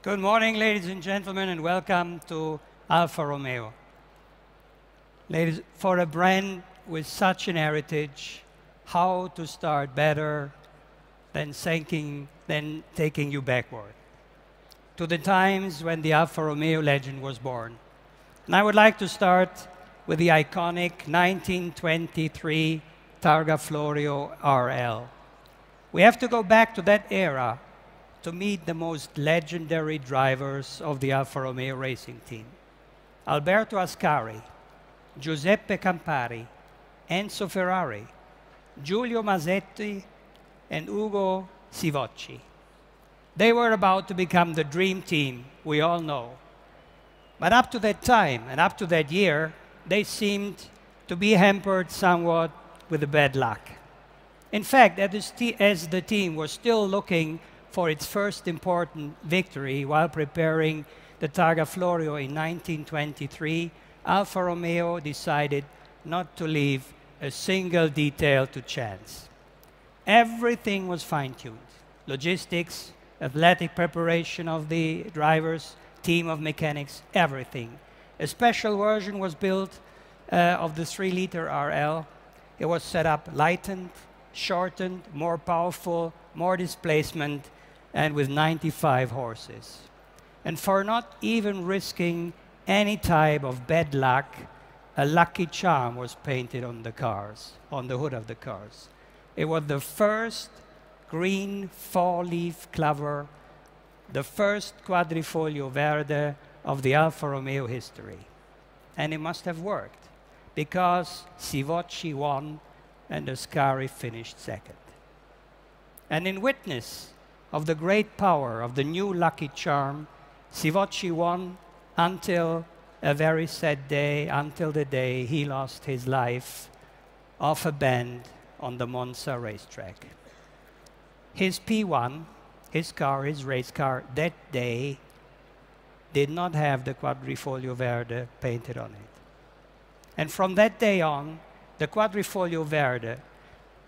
Good morning, ladies and gentlemen, and welcome to Alfa Romeo. Ladies, for a brand with such an heritage, how to start better than taking you backward to the times when the Alfa Romeo legend was born. And I would like to start with the iconic 1923 Targa Florio RL. We have to go back to that era to meet the most legendary drivers of the Alfa Romeo racing team. Alberto Ascari, Giuseppe Campari, Enzo Ferrari, Giulio Masetti, and Ugo Sivocci. They were about to become the dream team we all know. But up to that time and up to that year, they seemed to be hampered somewhat with the bad luck. In fact, as the team was still looking for its first important victory while preparing the Targa Florio in 1923, Alfa Romeo decided not to leave a single detail to chance. Everything was fine-tuned. Logistics, athletic preparation of the drivers, team of mechanics, everything. A special version was built of the 3-liter RL. It was set up lightened, shortened, more powerful, more displacement, and with 95 horses. And for not even risking any type of bad luck, a lucky charm was painted on the cars, on the hood of the cars. It was the first green four-leaf clover, the first quadrifoglio verde of the Alfa Romeo history. And it must have worked, because Sivocci won and Ascari finished second. And in witness of the great power of the new lucky charm, Sivocci won until a very sad day, until the day he lost his life off a bend on the Monza racetrack. His P1, his race car, that day did not have the quadrifoglio verde painted on it. And from that day on, the quadrifoglio verde,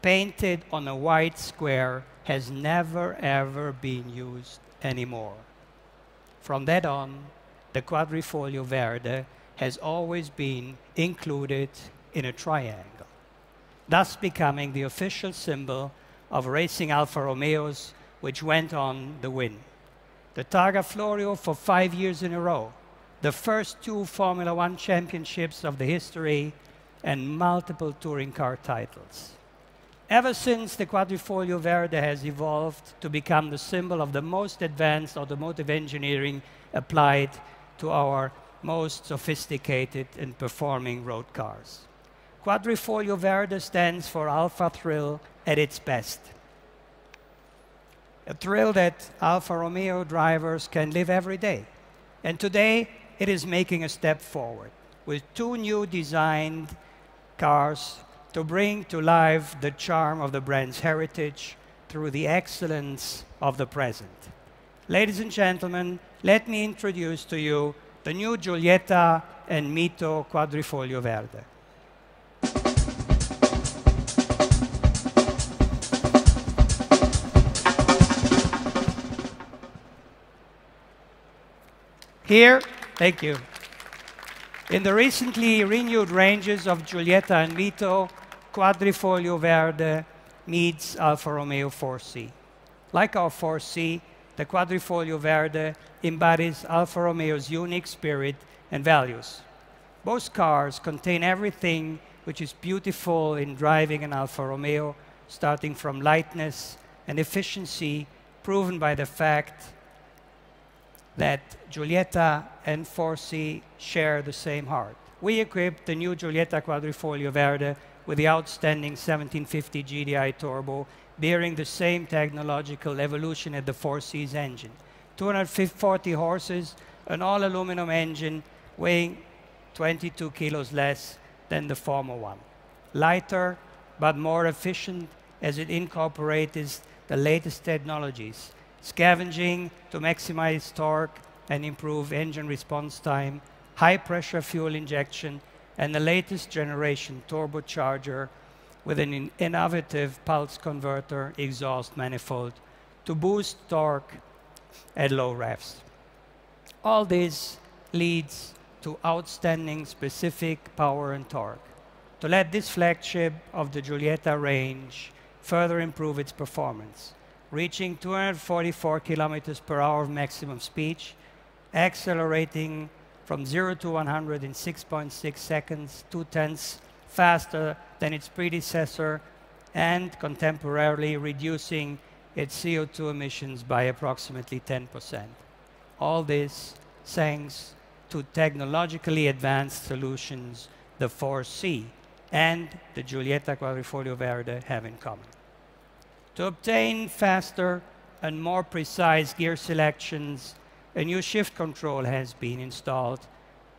painted on a white square, has never ever been used anymore. From that on, the quadrifoglio verde has always been included in a triangle, thus becoming the official symbol of racing Alfa Romeos, which went on the win. The Targa Florio for 5 years in a row, the first 2 Formula One championships of the history, and multiple touring car titles. Ever since, the quadrifoglio verde has evolved to become the symbol of the most advanced automotive engineering applied to our most sophisticated and performing road cars. Quadrifoglio verde stands for Alfa Thrill at its best. A thrill that Alfa Romeo drivers can live every day. And today, it is making a step forward with 2 new designed cars to bring to life the charm of the brand's heritage through the excellence of the present. Ladies and gentlemen, let me introduce to you the new Giulietta and Mito Quadrifoglio Verde. Here, thank you. In the recently renewed ranges of Giulietta and Mito, Quadrifoglio Verde meets Alfa Romeo 4C. Like our 4C, the Quadrifoglio Verde embodies Alfa Romeo's unique spirit and values. Both cars contain everything which is beautiful in driving an Alfa Romeo, starting from lightness and efficiency, proven by the fact that Giulietta and 4C share the same heart. We equipped the new Giulietta Quadrifoglio Verde with the outstanding 1750 GDI turbo, bearing the same technological evolution as the 4C's engine. 240 horses, an all-aluminum engine weighing 22 kilos less than the former one. Lighter, but more efficient as it incorporates the latest technologies, scavenging to maximize torque and improve engine response time, high-pressure fuel injection, and the latest generation turbocharger with an innovative pulse converter exhaust manifold to boost torque at low revs. All this leads to outstanding specific power and torque. To let this flagship of the Giulietta range further improve its performance, reaching 244 kilometers per hour of maximum speed, accelerating from 0 to 100 in 6.6 seconds, 2/10 faster than its predecessor, and contemporarily reducing its CO2 emissions by approximately 10%. All this thanks to technologically advanced solutions the 4C and the Giulietta Quadrifoglio Verde have in common. To obtain faster and more precise gear selections, a new shift control has been installed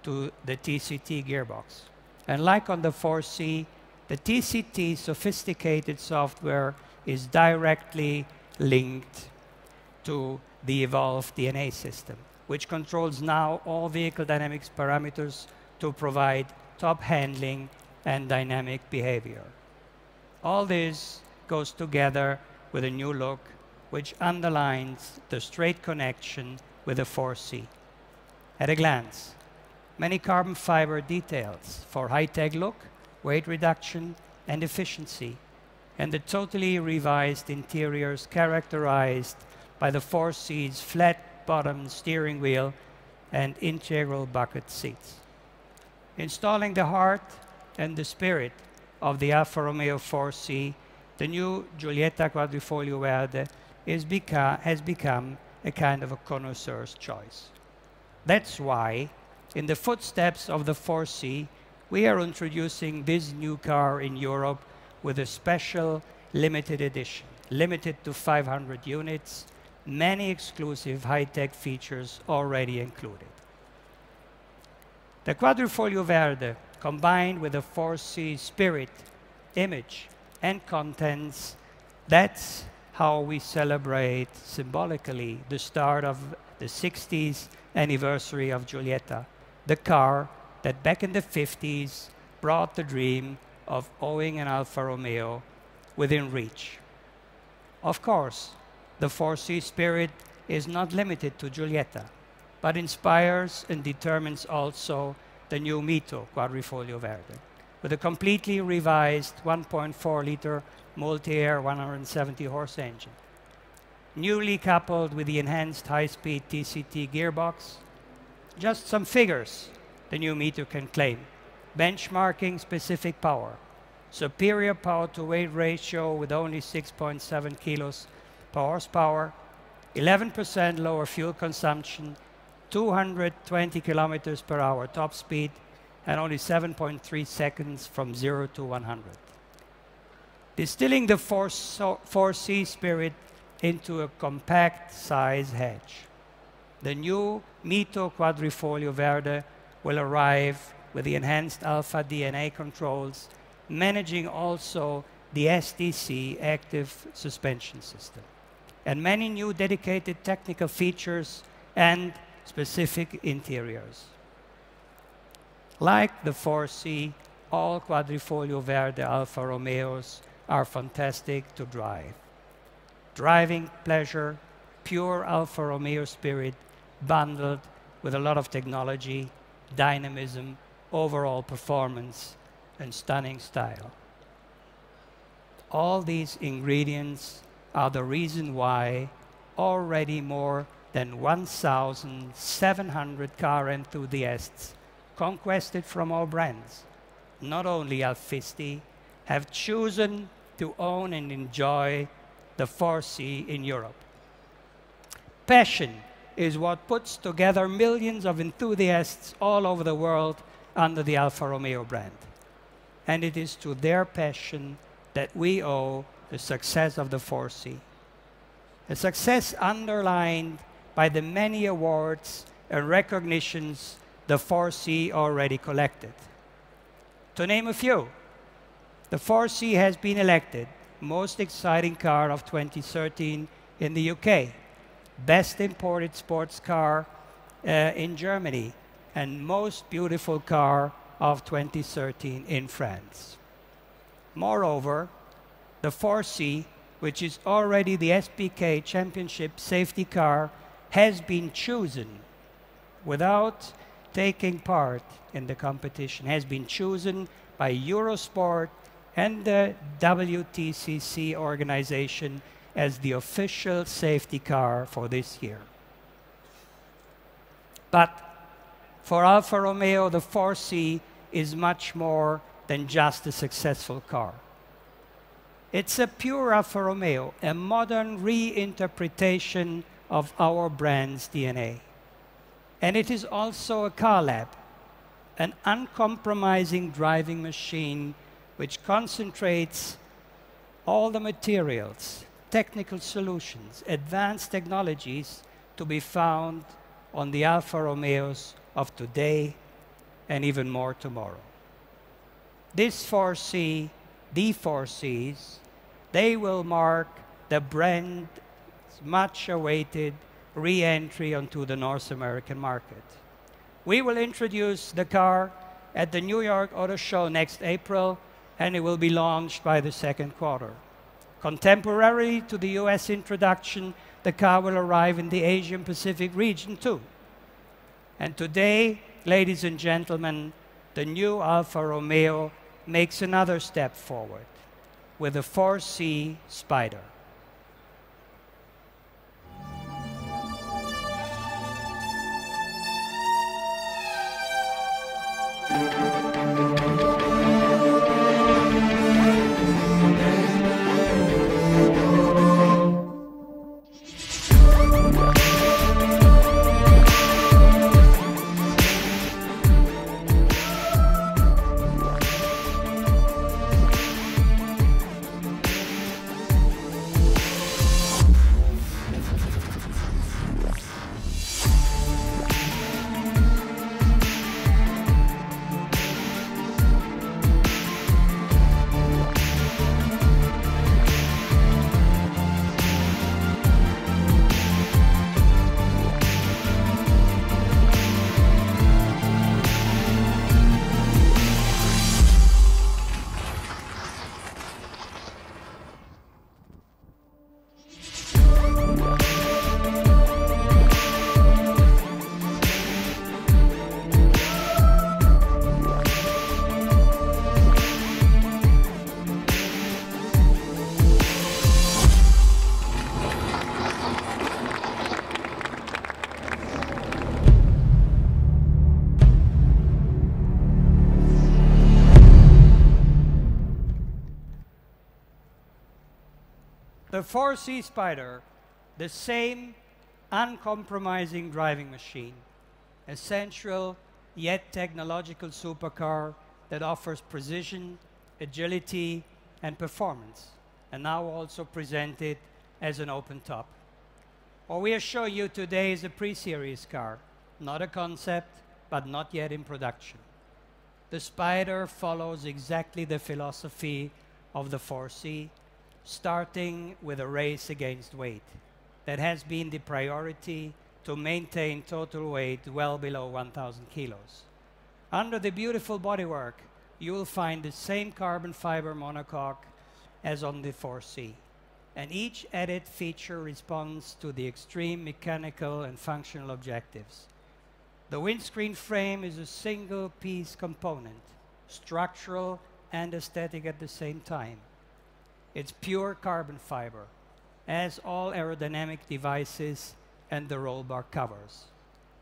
to the TCT gearbox. And like on the 4C, the TCT sophisticated software is directly linked to the evolved DNA system, which controls now all vehicle dynamics parameters to provide top handling and dynamic behavior. All this goes together with a new look, which underlines the straight connection with the 4C. At a glance, many carbon fiber details for high-tech look, weight reduction, and efficiency, and the totally revised interiors characterized by the 4C's flat-bottom steering wheel and integral bucket seats. Installing the heart and the spirit of the Alfa Romeo 4C, the new Giulietta Quadrifoglio Verde has become a kind of a connoisseur's choice. That's why, in the footsteps of the 4C, we are introducing this new car in Europe with a special limited edition, limited to 500 units, many exclusive high-tech features already included. The Quadrifoglio Verde, combined with the 4C spirit, image, and contents, that's how we celebrate symbolically the start of the 60th anniversary of Giulietta, the car that back in the 50s brought the dream of owning an Alfa Romeo within reach. Of course, the 4C spirit is not limited to Giulietta, but inspires and determines also the new Mito Quadrifoglio Verde, with a completely revised 1.4-liter multi-air 170-horse engine. Newly coupled with the enhanced high-speed TCT gearbox, just some figures the new Mito can claim. Benchmarking specific power, superior power-to-weight ratio with only 6.7 kilos per horsepower, 11% lower fuel consumption, 220 kilometers per hour top speed, and only 7.3 seconds from 0 to 100. Distilling the 4C spirit into a compact size hatch. The new Mito Quadrifoglio Verde will arrive with the enhanced Alfa DNA controls, managing also the SDC active suspension system, and many new dedicated technical features and specific interiors. Like the 4C, all Quadrifoglio Verde Alfa Romeos are fantastic to drive. Driving pleasure, pure Alfa Romeo spirit, bundled with a lot of technology, dynamism, overall performance, and stunning style. All these ingredients are the reason why already more than 1,700 car enthusiasts conquested from all brands, not only Alfisti, have chosen to own and enjoy the 4C in Europe. Passion is what puts together millions of enthusiasts all over the world under the Alfa Romeo brand. And it is to their passion that we owe the success of the 4C. A success underlined by the many awards and recognitions the 4C already collected. To name a few, the 4C has been elected most exciting car of 2013 in the UK, best imported sports car in Germany, and most beautiful car of 2013 in France. Moreover, the 4C, which is already the SPK Championship safety car, has been chosen without taking part in the competition has been chosen by Eurosport and the WTCC organization as the official safety car for this year. But for Alfa Romeo, the 4C is much more than just a successful car. It's a pure Alfa Romeo, a modern reinterpretation of our brand's DNA. And it is also a car lab, an uncompromising driving machine which concentrates all the materials, technical solutions, advanced technologies to be found on the Alfa Romeos of today and even more tomorrow. This 4C, the 4Cs, they will mark the brand's much-awaited re-entry onto the North American market. We will introduce the car at the New York Auto Show next April, and it will be launched by the second quarter. Contemporary to the US introduction, the car will arrive in the Asian Pacific region too. And today, ladies and gentlemen, the new Alfa Romeo makes another step forward with a 4C Spider. The 4C Spider, the same uncompromising driving machine, a sensual yet technological supercar that offers precision, agility, and performance, and now also presented as an open top. What we are showing you today is a pre-series car, not a concept, but not yet in production. The Spider follows exactly the philosophy of the 4C, starting with a race against weight. That has been the priority, to maintain total weight well below 1,000 kilos. Under the beautiful bodywork, you will find the same carbon fiber monocoque as on the 4C. And each added feature responds to the extreme mechanical and functional objectives. The windscreen frame is a single-piece component, structural and aesthetic at the same time. It's pure carbon fiber, as all aerodynamic devices and the roll bar covers.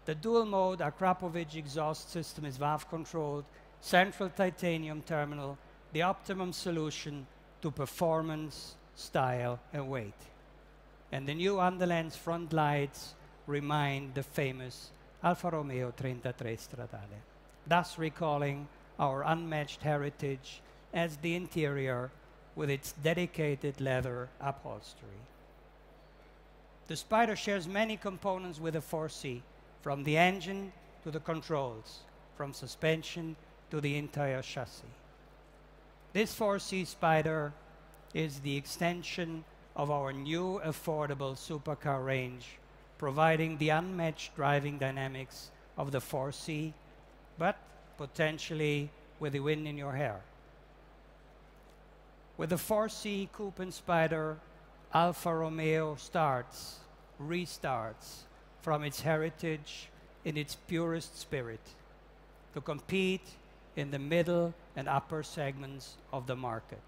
The dual-mode Akrapovic exhaust system is valve-controlled, central titanium terminal, the optimum solution to performance, style, and weight. And the new underlens front lights remind the famous Alfa Romeo 33 Stradale, thus recalling our unmatched heritage as the interior with its dedicated leather upholstery. The Spider shares many components with the 4C, from the engine to the controls, from suspension to the entire chassis. This 4C Spider is the extension of our new affordable supercar range, providing the unmatched driving dynamics of the 4C, but potentially with the wind in your hair. With the 4C Coupe and Spider, Alfa Romeo restarts from its heritage in its purest spirit, to compete in the middle and upper segments of the market.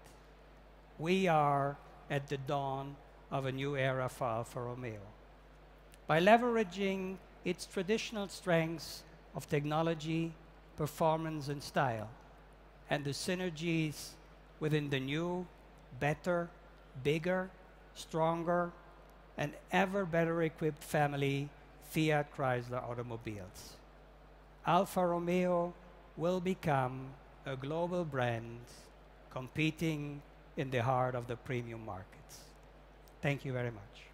We are at the dawn of a new era for Alfa Romeo. By leveraging its traditional strengths of technology, performance, and style, and the synergies within the new, better, bigger, stronger, and ever better equipped family Fiat Chrysler automobiles, Alfa Romeo will become a global brand competing in the heart of the premium markets. Thank you very much.